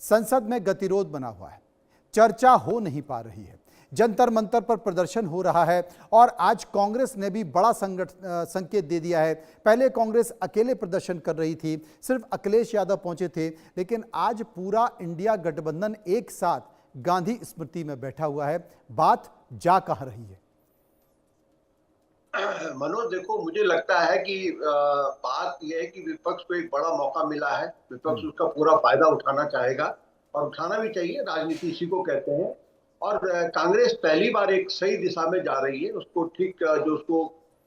संसद में गतिरोध बना हुआ है, चर्चा हो नहीं पा रही है, जंतर मंतर पर प्रदर्शन हो रहा है और आज कांग्रेस ने भी बड़ा संकेत दे दिया है। पहले कांग्रेस अकेले प्रदर्शन कर रही थी, सिर्फ अखिलेश यादव पहुंचे थे, लेकिन आज पूरा इंडिया गठबंधन एक साथ गांधी स्मृति में बैठा हुआ है। बात जा कहां रही है? मनोज, देखो, मुझे लगता है कि बात यह है कि विपक्ष को एक बड़ा मौका मिला है। विपक्ष उसका पूरा फायदा उठाना चाहेगा और उठाना भी चाहिए। राजनीति इसी को कहते हैं। और कांग्रेस पहली बार एक सही दिशा में जा रही है। उसको ठीक जो उसको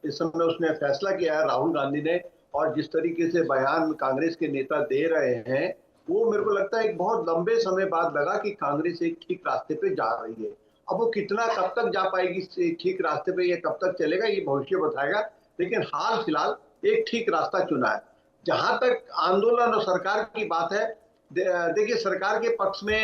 इस समय उसने फैसला किया है राहुल गांधी ने, और जिस तरीके से बयान कांग्रेस के नेता दे रहे हैं, वो मेरे को लगता है एक बहुत लंबे समय बाद लगा कि कांग्रेस एक ठीक रास्ते पे जा रही है। अब वो कितना कब तक जा पाएगी ठीक रास्ते पे, ये कब तक चलेगा, ये भविष्य बताएगा। लेकिन हाल फिलहाल एक ठीक रास्ता चुना है। जहां तक आंदोलन और सरकार की बात है, देखिए, सरकार के पक्ष में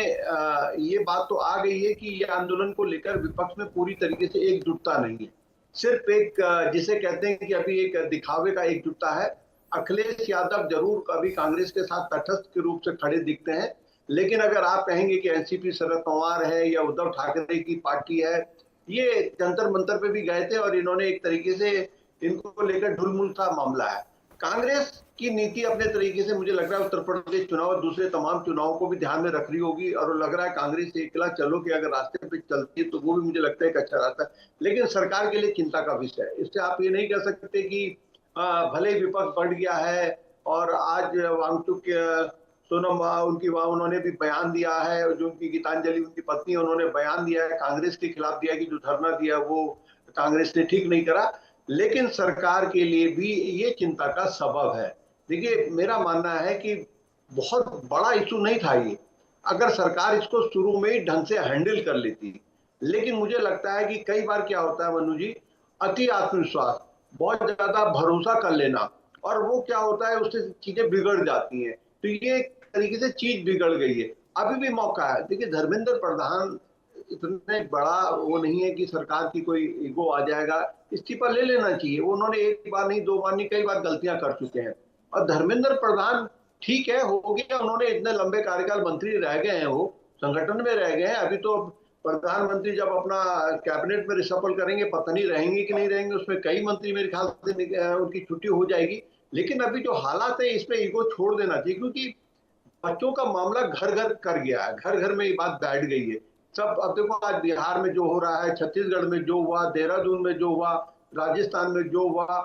ये बात तो आ गई है कि ये आंदोलन को लेकर विपक्ष में पूरी तरीके से एकजुटता नहीं है। सिर्फ एक जिसे कहते हैं कि अभी एक दिखावे का एकजुटता है। अखिलेश यादव जरूर कभी कांग्रेस के साथ तटस्थ के रूप से खड़े दिखते हैं, लेकिन अगर आप कहेंगे कि एनसीपी शरद पवार है या उद्धव ठाकरे की पार्टी है, ये जंतर मंतर पे भी गए थे और इन्होंने एक तरीके से इनको लेकर ढुलमुल सा मामला है। कांग्रेस की नीति अपने तरीके से मुझे लग रहा है उत्तर प्रदेश चुनाव और दूसरे तमाम चुनावों को भी ध्यान में रख रही होगी, और लग रहा है कांग्रेस से अकेला चलो कि अगर रास्ते पे चलती है तो वो भी मुझे लगता है एक अच्छा रास्ता है। लेकिन सरकार के लिए चिंता का विषय है। इससे आप ये नहीं कह सकते कि भले ही विपक्ष बढ़ गया है। और आज वांगचुक सोनम उनकी उन्होंने भी बयान दिया है, जो उनकी गीतांजलि उनकी पत्नी, उन्होंने बयान दिया है, कांग्रेस के खिलाफ दिया है कि जो धरना दिया वो कांग्रेस ने ठीक नहीं करा। लेकिन सरकार के लिए भी ये चिंता का सबब है। देखिए, मेरा मानना है कि बहुत बड़ा इशू नहीं था ये, अगर सरकार इसको शुरू में ही ढंग से हैंडल कर लेती। लेकिन मुझे लगता है कि कई बार क्या होता है मनु जी, अति आत्मविश्वास, बहुत ज्यादा भरोसा कर लेना, और वो क्या होता है उससे चीजें बिगड़ जाती हैं। तो ये तरीके से चीज बिगड़ गई है। अभी भी मौका है। देखिए, धर्मेंद्र प्रधान इतने बड़ा वो नहीं है कि सरकार की कोई ईगो आ जाएगा, इस्तीफा ले लेना चाहिए। वो उन्होंने एक बार नहीं, दो बार नहीं, कई बार गलतियां कर चुके हैं। और धर्मेंद्र प्रधान ठीक है, हो गया, उन्होंने इतने लंबे कार्यकाल मंत्री रह गए हैं, वो संगठन में रह गए हैं। अभी तो प्रधानमंत्री जब अपना कैबिनेट में रिशफल करेंगे, पता नहीं रहेंगे कि नहीं रहेंगे, उसमें कई मंत्री मेरे ख्याल से उनकी छुट्टी हो जाएगी। लेकिन अभी जो हालात है इसमें ईगो छोड़ देना चाहिए, क्योंकि बच्चों का मामला घर घर कर गया है, घर घर में ये बात बैठ गई है सब। अब देखो, आज बिहार में जो हो रहा है, छत्तीसगढ़ में जो हुआ, देहरादून में जो हुआ, राजस्थान में जो हुआ,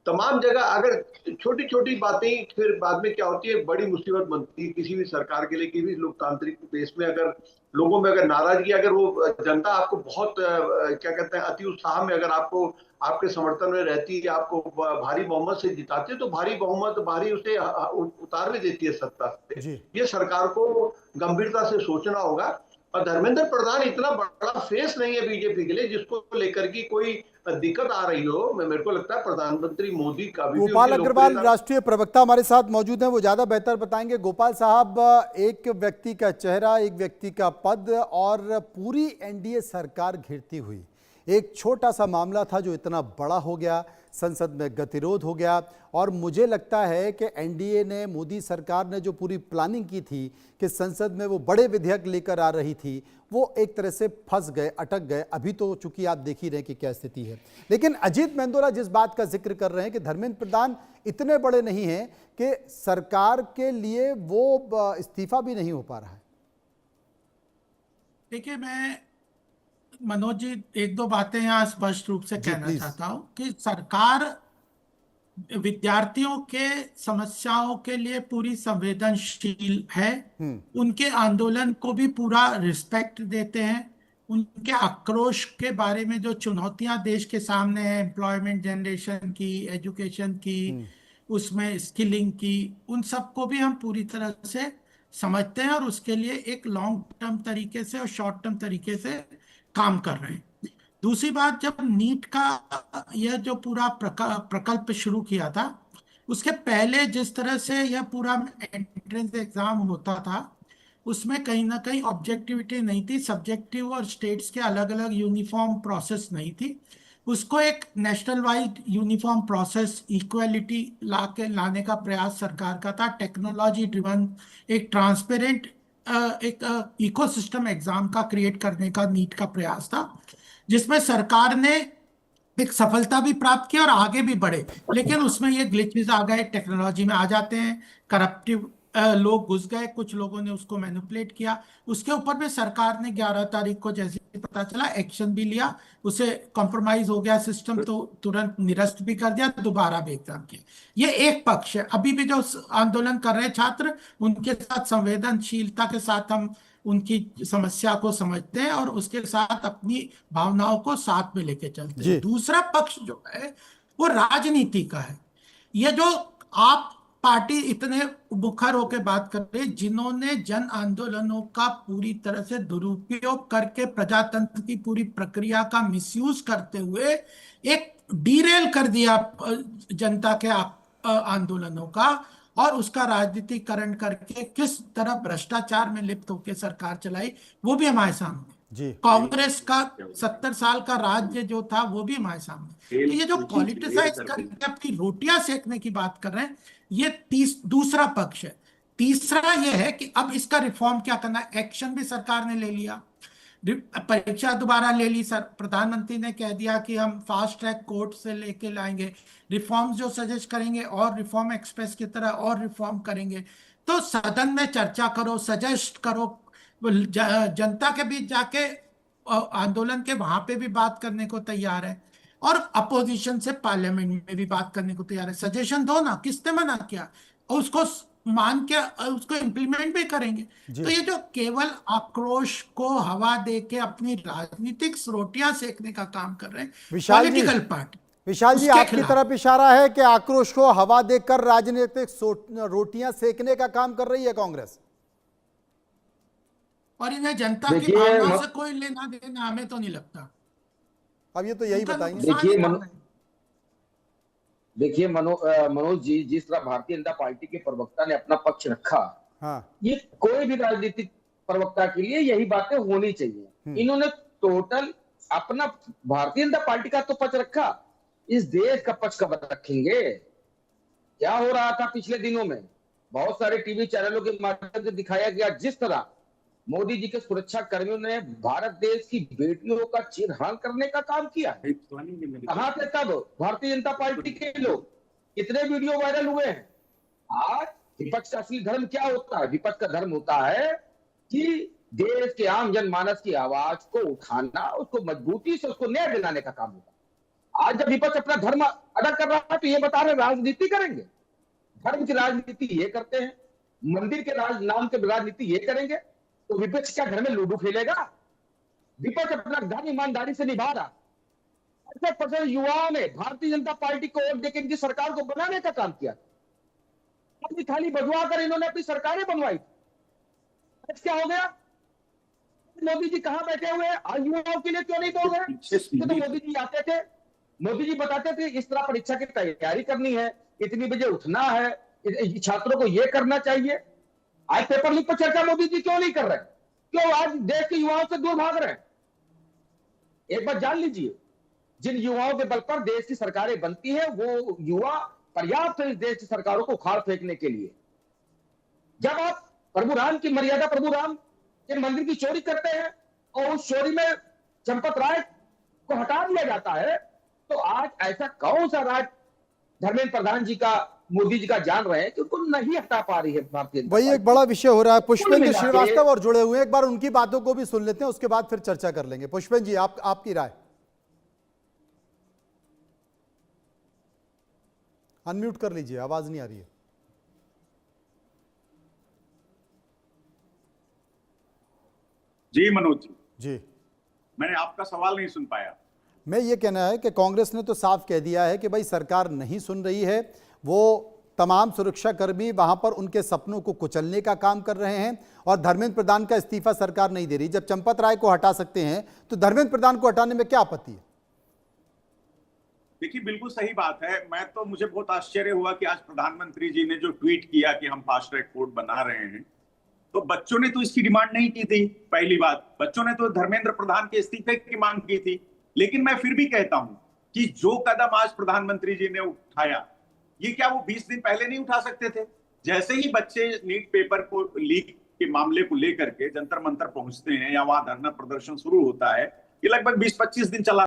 तमाम जगह अगर छोटी छोटी बातें फिर बाद में क्या होती है, बड़ी मुसीबत बनती है किसी भी सरकार के लिए, किसी भी लोकतांत्रिक देश में। अगर लोगों में अगर नाराजगी, अगर वो जनता आपको बहुत क्या कहते हैं अति उत्साह में अगर आपको आपके समर्थन में रहती है, आपको भारी बहुमत से जिताती है, तो भारी बहुमत भारी उसे उतार भी देती है सत्ता से। ये सरकार को गंभीरता से सोचना होगा। और धर्मेंद्र प्रधान इतना बड़ा फेस नहीं है बीजेपी के लिए जिसको लेकर की कोई दिक्कत आ रही हो। मेरे को लगता है प्रधानमंत्री मोदी का भी गोपाल अग्रवाल राष्ट्रीय प्रवक्ता हमारे साथ मौजूद हैं, वो ज्यादा बेहतर बताएंगे। गोपाल साहब, एक व्यक्ति का चेहरा, एक व्यक्ति का पद और पूरी एनडीए सरकार घिरती हुई, एक छोटा सा मामला था जो इतना बड़ा हो गया, संसद में गतिरोध हो गया। और मुझे लगता है कि एनडीए ने, मोदी सरकार ने जो पूरी प्लानिंग की थी कि संसद में वो बड़े विधेयक लेकर आ रही थी, वो एक तरह से फंस गए, अटक गए। अभी तो चूंकि आप देख ही रहे हैं कि क्या स्थिति है। लेकिन अजीत मेंदोरा जिस बात का जिक्र कर रहे हैं कि धर्मेंद्र प्रधान इतने बड़े नहीं हैं कि सरकार के लिए वो इस्तीफा भी नहीं हो पा रहा है। देखिए, मैं मनोज जी एक दो बातें यहाँ स्पष्ट रूप से कहना चाहता हूँ कि सरकार विद्यार्थियों के समस्याओं के लिए पूरी संवेदनशील है। उनके आंदोलन को भी पूरा रिस्पेक्ट देते हैं। उनके आक्रोश के बारे में जो चुनौतियां देश के सामने है, एम्प्लॉयमेंट जनरेशन की, एजुकेशन की, उसमें स्किलिंग की, उन सबको भी हम पूरी तरह से समझते हैं और उसके लिए एक लॉन्ग टर्म तरीके से और शॉर्ट टर्म तरीके से काम कर रहे हैं। दूसरी बात, जब नीट का यह जो पूरा प्रकल्प शुरू किया था, उसके पहले जिस तरह से यह पूरा एंट्रेंस एग्जाम होता था, उसमें कहीं ना कहीं ऑब्जेक्टिविटी नहीं थी, सब्जेक्टिव और स्टेट्स के अलग अलग यूनिफॉर्म प्रोसेस नहीं थी। उसको एक national wide uniform process, equality लाने का प्रयास सरकार का था। टेक्नोलॉजी ड्रिवन एक ट्रांसपेरेंट एक इकोसिस्टम एग्जाम का क्रिएट करने का नीट का प्रयास था, जिसमें सरकार ने एक सफलता भी प्राप्त की और आगे भी बढ़े। लेकिन उसमें ये ग्लिचेस आ गए, टेक्नोलॉजी में आ जाते हैं, करप्टिव लोग घुस गए, कुछ लोगों ने उसको मैनिपुलेट किया। उसके ऊपर में सरकार ने 11 तारीख को जैसे ही पता चला एक्शन भी लिया, उसे कॉम्प्रोमाइज हो गया सिस्टम तो तुरंत निरस्त भी कर दिया, दोबारा भी एग्जाम किया। ये एक पक्ष है। अभी भी जो आंदोलन कर रहे हैं छात्र, उनके साथ संवेदनशीलता के साथ हम उनकी समस्या को समझते हैं और उसके साथ अपनी भावनाओं को साथ में लेके चलते हैं। जी। दूसरा पक्ष जो है वो राजनीति का है। ये जो आप पार्टी इतने मुखर होकर बात कर रहे हैं, जिन्होंने जन आंदोलनों का पूरी तरह से दुरुपयोग करके प्रजातंत्र की पूरी प्रक्रिया का मिसयूज करते हुए एक डीरेल कर दिया जनता के आंदोलनों का, और उसका राजनीतिकरण करके किस तरह भ्रष्टाचार में लिप्त होकर सरकार चलाई, वो भी हमारे सामने। जी। कांग्रेस का 70 साल का राज्य जो था वो भी हमारे सामने। तो ये जो पॉलिटिसाइज करके आपकी रोटियां सेकने की बात कर रहे हैं, ये दूसरा पक्ष है। तीसरा ये है कि अब इसका रिफॉर्म क्या करना है। एक्शन भी सरकार ने ले लिया, परीक्षा दोबारा ले ली। सर प्रधानमंत्री ने कह दिया कि हम फास्ट ट्रैक कोर्ट से लेके लाएंगे, रिफॉर्म्स जो सजेस्ट करेंगे और रिफॉर्म एक्सप्रेस की तरह और रिफॉर्म करेंगे। तो सदन में चर्चा करो, सजेस्ट करो, जनता के बीच जाके आंदोलन के वहां पे भी बात करने को तैयार है, और अपोजिशन से पार्लियामेंट में भी बात करने को तैयार है। सजेशन दो ना, किसने मना किया, और उसको मान के उसको इम्प्लीमेंट भी करेंगे। तो ये जो केवल आक्रोश को हवा दे के अपनी राजनीतिक रोटियां सेकने का काम कर रहे हैं पॉलिटिकल पार्टी, विशाल जी, आपकी तरफ इशारा है कि आक्रोश को हवा देकर राजनीतिक रोटियां सेकने का काम कर रही है कांग्रेस, और इन्हें जनता की भावना से कोई लेना देना हमें तो नहीं लगता। अब ये तो यही बताएंगे। देखिए मनोज जी, जिस तरह भारतीय जनता पार्टी के प्रवक्ता ने अपना पक्ष रखा, हाँ, ये कोई भी राजनीतिक प्रवक्ता के लिए यही बातें होनी चाहिए। इन्होंने टोटल अपना भारतीय जनता पार्टी का तो पक्ष रखा, इस देश का पक्ष कब रखेंगे? क्या हो रहा था पिछले दिनों में, बहुत सारे टीवी चैनलों के माध्यम से दिखाया गया जिस तरह मोदी जी के सुरक्षा कर्मियों ने भारत देश की बेटियों का चीरहरण करने का काम किया। कहां थे तब भारतीय जनता पार्टी के लोग? कितने वीडियो वायरल हुए हैं। आज विपक्ष का असली धर्म क्या होता है? विपक्ष का धर्म होता है कि देश के आम जनमानस की आवाज को उठाना, उसको मजबूती से उसको न्याय दिलाने का काम होता है। आज जब विपक्ष अपना धर्म अदा कर रहा है तो ये बता रहे राजनीति करेंगे, धर्म की राजनीति ये करते हैं, मंदिर के नाम के राजनीति ये करेंगे, तो विपक्ष क्या घर में लूडो खेलेगा? विपक्ष अपना धर्म ईमानदारी से निभा रहा। 80% युवाओं ने भारतीय जनता पार्टी को वोट देकर इनकी सरकार को बनाने का काम किया। अपनी थाली बजवा कर इन्होंने अपनी सरकारें बनवाई। आज क्या हो गया? मोदी जी कहां बैठे हुए हैं? आज युवाओं के लिए क्यों नहीं बोल रहे? तो मोदी जी आते थे, मोदी जी बताते थे इस तरह परीक्षा की तैयारी करनी है, इतनी बजे उठना है, छात्रों को यह करना चाहिए। आज पेपर लीक पर चर्चा मोदी जी क्यों नहीं कर रहे? क्यों आज देश के युवाओं से दूर भाग रहे हैं? एक बात जान लीजिए, जिन युवाओं के बल पर देश की सरकारें बनती हैं, वो युवा पर्याप्त है इस देश की सरकारों को उखाड़ फेंकने के लिए। जब आप प्रभु राम की मर्यादा, प्रभु राम के मंदिर की चोरी करते हैं और उस चोरी में चंपत राय को हटा दिया जाता है, तो आज ऐसा कौन सा राज धर्मेंद्र प्रधान जी का, मोदी जी का जान रहे हैं कि उनको नहीं हटा पा रही है भारतीय। वही एक बड़ा विषय हो रहा है। पुष्पेंद्र श्रीवास्तव और जुड़े हुए हैं, एक बार उनकी बातों को भी सुन लेते हैं, उसके बाद फिर चर्चा कर लेंगे। पुष्पेंद्र जी, आपकी राय। अनम्यूट कर लीजिए, आवाज नहीं आ रही है। जी मनोज जी, मैंने आपका सवाल नहीं सुन पाया। मैं ये कहना है कि कांग्रेस ने तो साफ कह दिया है कि भाई सरकार नहीं सुन रही है, वो तमाम सुरक्षाकर्मी वहां पर उनके सपनों को कुचलने का काम कर रहे हैं, और धर्मेंद्र प्रधान का इस्तीफा सरकार नहीं दे रही। जब चंपत राय को हटा सकते हैं तो धर्मेंद्र प्रधान को हटाने में क्या आपत्ति है? देखिए, बिल्कुल सही बात है। मुझे बहुत आश्चर्य हुआ कि आज प्रधानमंत्री जी ने जो ट्वीट किया कि हम फास्ट ट्रैक कोर्ट बना रहे हैं, तो बच्चों ने तो इसकी डिमांड नहीं की थी। पहली बात, बच्चों ने तो धर्मेंद्र प्रधान के इस्तीफे की मांग की थी। लेकिन मैं फिर भी कहता हूं कि जो कदम आज प्रधानमंत्री जी ने उठाया, ये क्या वो 20 दिन पहले नहीं उठा सकते थे? जैसे ही बच्चे नीट पेपर को लीक के मामले को लेकर के जंतर मंतर पहुंचते हैं या वहां धरना प्रदर्शन शुरू होता है, ये लगभग 20-25 दिन चला।